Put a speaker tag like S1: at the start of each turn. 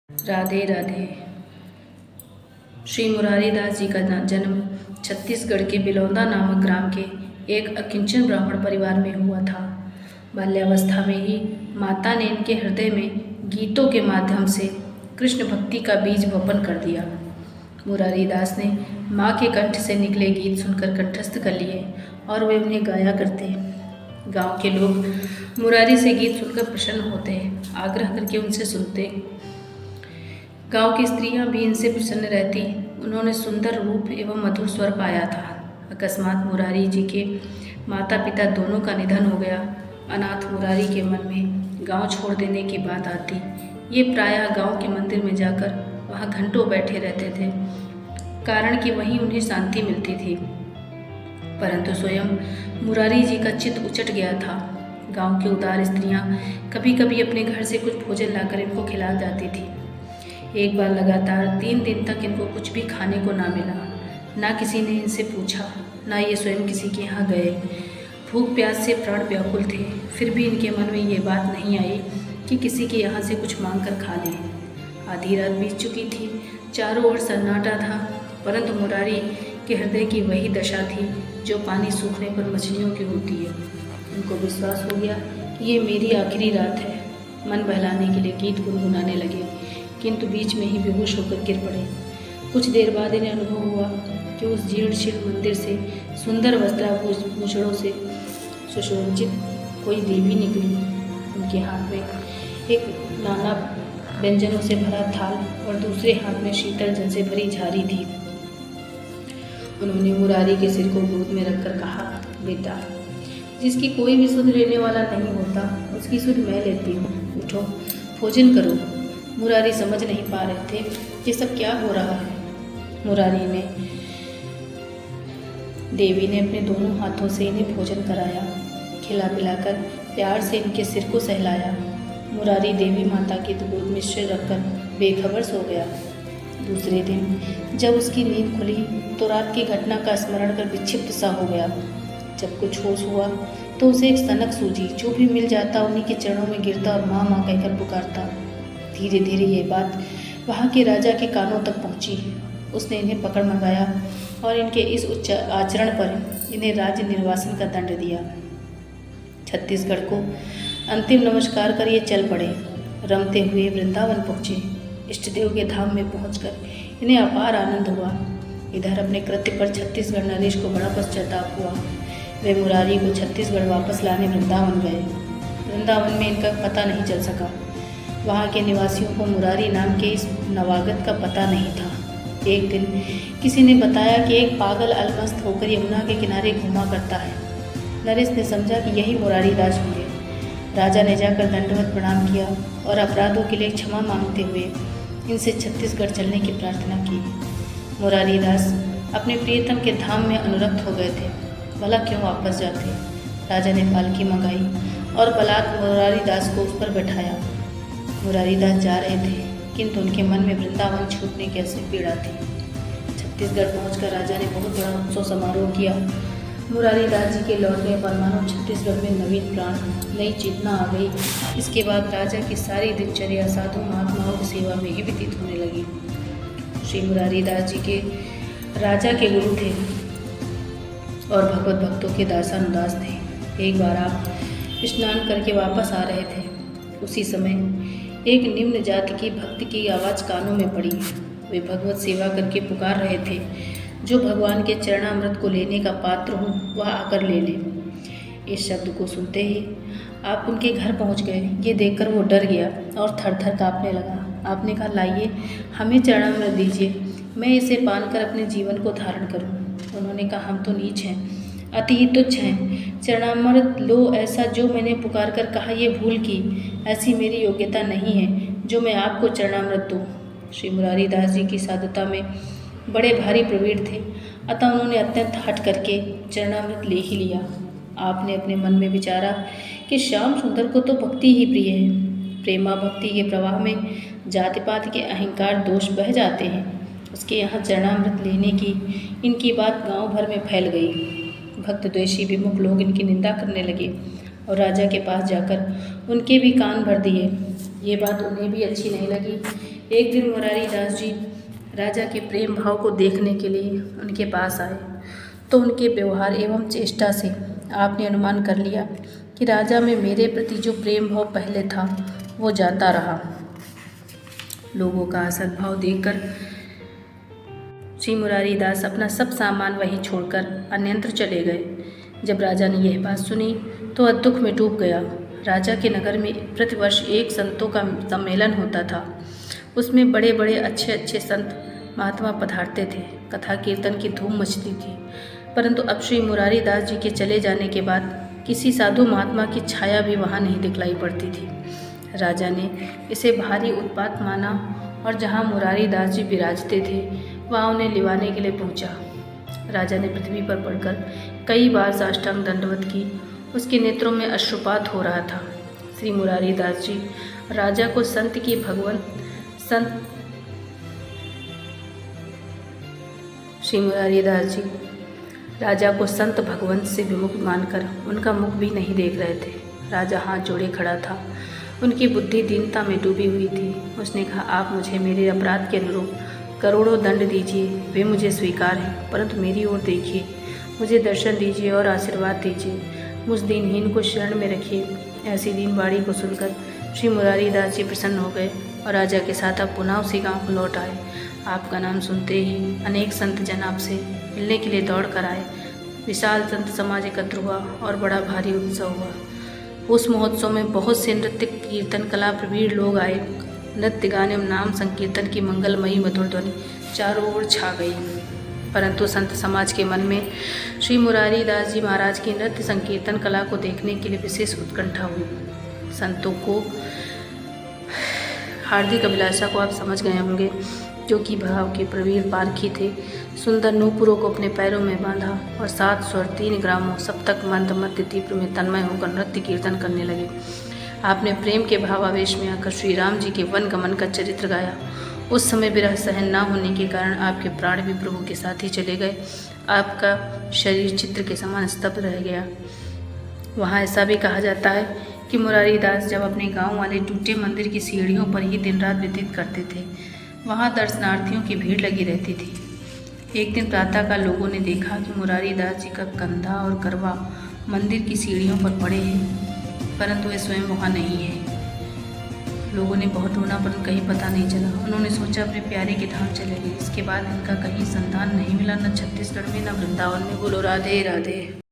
S1: राधे राधे। श्री मुरारी दास जी का जन्म छत्तीसगढ़ के बिलौदा नामक ग्राम के एक अकिंचन ब्राह्मण परिवार में हुआ था। बाल्यावस्था में ही माता ने इनके हृदय में गीतों के माध्यम से कृष्ण भक्ति का बीज वपन कर दिया। मुरारी दास ने माँ के कंठ से निकले गीत सुनकर कंठस्थ कर लिए और वे उन्हें गाया करते। गांव के लोग मुरारी से गीत सुनकर प्रसन्न होते, आग्रह करके उनसे सुनते। गांव की स्त्रियां भी इनसे प्रसन्न रहती। उन्होंने सुंदर रूप एवं मधुर स्वर पाया था। अकस्मात मुरारी जी के माता पिता दोनों का निधन हो गया। अनाथ मुरारी के मन में गांव छोड़ देने की बात आती। ये प्रायः गांव के मंदिर में जाकर वहां घंटों बैठे रहते थे, कारण कि वहीं उन्हें शांति मिलती थी। परंतु स्वयं मुरारी जी का चित्त उचट गया था। गांव की उदार स्त्रियां कभी कभी अपने घर से कुछ भोजन लाकर इनको खिला जाती थी। एक बार लगातार 3 दिन तक इनको कुछ भी खाने को ना मिला। ना किसी ने इनसे पूछा, ना ये स्वयं किसी के यहाँ गए। भूख प्यास से प्राण व्याकुल थे, फिर भी इनके मन में ये बात नहीं आई कि किसी के यहाँ से कुछ मांग कर खा लें। आधी रात बीत चुकी थी, चारों ओर सन्नाटा था, परंतु मुरारी के हृदय की वही दशा थी जो पानी सूखने पर मछलियों की होती है। उनको विश्वास हो गया कि ये मेरी आखिरी रात है। मन बहलाने के लिए गीत गुनगुनाने लगे, किंतु बीच में ही बेहोश होकर गिर पड़े। कुछ देर बाद इन्हें अनुभव हुआ कि उस जीर्णशील मंदिर से सुंदर वस्त्राभूषणों से सुशोभित कोई देवी निकली। उनके हाथ में एक नाना व्यंजनों से भरा थाल और दूसरे हाथ में शीतल जल से भरी झारी थी। उन्होंने मुरारी के सिर को गोद में रखकर कहा, बेटा, जिसकी कोई भी सुध लेने वाला नहीं होता, उसकी सुध मैं लेती हूँ। उठो, भोजन करो। मुरारी समझ नहीं पा रहे थे ये सब क्या हो रहा है। मुरारी ने देवी ने अपने दोनों हाथों से इन्हें भोजन कराया, खिला पिलाकर प्यार से इनके सिर को सहलाया। मुरारी देवी माता की गोद में सिर रखकर बेखबर सो गया। दूसरे दिन जब उसकी नींद खुली तो रात की घटना का स्मरण कर विक्षिप्त सा हो गया। जब कुछ होश हुआ तो उसे एक सनक सूझी। जो भी मिल जाता उन्हीं के चरणों में गिरता और माँ माँ कहकर पुकारता। धीरे धीरे ये बात वहाँ के राजा के कानों तक पहुँची। उसने इन्हें पकड़ मंगाया और इनके इस उच्च आचरण पर इन्हें राज्य निर्वासन का दंड दिया। छत्तीसगढ़ को अंतिम नमस्कार कर ये चल पड़े। रमते हुए वृंदावन पहुँचे। इष्टदेव के धाम में पहुंचकर इन्हें अपार आनंद हुआ। इधर अपने कृत्य पर छत्तीसगढ़ नरेश को बड़ा पश्चाताप हुआ। वे मुरारी को छत्तीसगढ़ वापस लाने वृंदावन गए। वृंदावन में इनका पता नहीं चल सका। वहाँ के निवासियों को मुरारी नाम के इस नवागत का पता नहीं था। एक दिन किसी ने बताया कि एक पागल अलमस्त होकर यमुना के किनारे घूमा करता है। नरेश ने समझा कि यही मुरारी दास होंगे। राजा ने जाकर दंडवत प्रणाम किया और अपराधों के लिए क्षमा मांगते हुए इनसे छत्तीसगढ़ चलने की प्रार्थना की। मुरारी दास अपने प्रियतम के धाम में अनुरक्त हो गए थे। भला क्यों वापस जाते। राजा ने पालकी मंगाई और बलात् मुरारी दास को उस पर बैठाया। मुरारी दास जा रहे थे, किंतु उनके मन में वृंदावन छूटने की ऐसी पीड़ा थी। छत्तीसगढ़ पहुंचकर राजा ने बहुत बड़ा उत्सव समारोह किया। मुरारी दास जी के लौटने पर मानो छत्तीसगढ़ में नवीन प्राण, नई चेतना आ गई। इसके बाद राजा की सारी दिनचर्या साधु महात्माओं की सेवा में ही व्यतीत होने लगी। श्री मुरारी दास जी के राजा के गुरु थे और भगवत भक्तों के दासानुदास थे। एक बार आप स्नान करके वापस आ रहे थे। उसी समय एक निम्न जाति की भक्त की आवाज़ कानों में पड़ी। वे भगवत सेवा करके पुकार रहे थे, जो भगवान के चरणामृत को लेने का पात्र हो वह आकर ले ले। इस शब्द को सुनते ही आप उनके घर पहुंच गए। ये देखकर वो डर गया और थर थर काँपने लगा। आपने कहा, लाइए, हमें चरणामृत दीजिए, मैं इसे पान कर अपने जीवन को धारण करूं। उन्होंने कहा, हम तो नीच हैं, अति ही तुच्छ हैं। चरणामृत लो, ऐसा जो मैंने पुकार कर कहा ये भूल की। ऐसी मेरी योग्यता नहीं है जो मैं आपको चरणामृत दूँ। श्री मुरारी दास जी की साधुता में बड़े भारी प्रवीण थे, अतः उन्होंने अत्यंत हट करके चरणामृत ले ही लिया। आपने अपने मन में विचारा कि श्याम सुंदर को तो भक्ति ही प्रिय है। प्रेमा भक्ति के प्रवाह में जाति पात के अहंकार दोष बह जाते हैं। उसके यहाँ चरणामृत लेने की इनकी बात गांव भर में फैल गई। भक्त द्वेषी विमुख लोग इनकी निंदा करने लगे और राजा के पास जाकर उनके भी कान भर दिए। ये बात उन्हें भी अच्छी नहीं लगी एक दिन मुरारी दास जी राजा के प्रेम भाव को देखने के लिए उनके पास आए तो उनके व्यवहार एवं चेष्टा से आपने अनुमान कर लिया कि राजा में मेरे प्रति जो प्रेम भाव पहले था वो जाता रहा। लोगों का असल भाव देखकर श्री मुरारी दास अपना सब सामान वहीं छोड़कर अन्यत्र चले गए। जब राजा ने यह बात सुनी तो दुख में डूब गया। राजा के नगर में प्रतिवर्ष एक संतों का सम्मेलन होता था। उसमें बड़े बड़े अच्छे अच्छे संत महात्मा पधारते थे। कथा कीर्तन की धूम मचती थी। परंतु अब श्री मुरारी दास जी के चले जाने के बाद किसी साधु महात्मा की छाया भी वहाँ नहीं दिखलाई पड़ती थी। राजा ने इसे भारी उत्पात माना और जहाँ मुरारी दास जी विराजते थे वहाँ उन्हें लिवाने के लिए पहुँचा। राजा ने पृथ्वी पर पड़कर कई बार साष्टांग दंडवत की। उसके नेत्रों में अश्रुपात हो रहा था। श्री मुरारी दास जी राजा को संत की भगवंत संत श्री मुरारी दास जी राजा को संत भगवंत से विमुख मानकर उनका मुख भी नहीं देख रहे थे। राजा हाथ जोड़े खड़ा था। उनकी बुद्धि दीनता में डूबी हुई थी। उसने कहा, आप मुझे मेरे अपराध के अनुरूप करोड़ों दंड दीजिए, वे मुझे स्वीकार हैं, परंतु मेरी ओर देखिए, मुझे दर्शन दीजिए और आशीर्वाद दीजिए, मुझ दीनहीन को शरण में रखिए। ऐसी दीनवाणी को सुनकर श्री मुरारी दास जी प्रसन्न हो गए और राजा के साथ अब पुनः उसी गाँव को लौट आए। आपका नाम सुनते ही अनेक संत जन आपसे मिलने के लिए दौड़ कर आए। विशाल संत समाज एकत्र हुआ और बड़ा भारी उत्सव हुआ। उस महोत्सव में बहुत से नृत्य कीर्तन कला प्रवीण लोग आए। नृत्य गाने एवं नाम संकीर्तन की मंगलमयी मधुर ध्वनि चारों ओर छा गई। परंतु संत समाज के मन में श्री मुरारी दास जी महाराज की नृत्य संकीर्तन कला को देखने के लिए विशेष उत्कंठा हुई। संतों को हार्दिक अभिलाषा को आप समझ गए होंगे, जो कि भाव के प्रवीण पारखी थे। सुंदर नूपुरों को अपने पैरों में बांधा और 7 स्वर 3 ग्रामों सप्तक मंद मध्य तीव्र में तन्मय होकर नृत्य कीर्तन करने लगे। आपने प्रेम के भावावेश में आकर श्री राम जी के वन गमन का चरित्र गाया। उस समय विरह सहन ना होने के कारण आपके प्राण भी प्रभु के साथ ही चले गए। आपका शरीर चित्र के समान स्तब्ध रह गया। वहाँ ऐसा भी कहा जाता है कि मुरारी दास जब अपने गांव वाले टूटे मंदिर की सीढ़ियों पर ही दिन रात व्यतीत करते थे। वहाँ दर्शनार्थियों की भीड़ लगी रहती थी। एक दिन प्रातः काल लोगों ने देखा कि मुरारी दास जी का कंधा और करवा मंदिर की सीढ़ियों पर पड़े हैं, परंतु वे स्वयं वहाँ नहीं है। लोगों ने बहुत ढूंढा परंतु कहीं पता नहीं चला। उन्होंने सोचा अपने प्यारे के धाम चले गए। इसके बाद इनका कहीं संतान नहीं मिला, न छत्तीसगढ़ में न वृंदावन में। बोलो राधे राधे।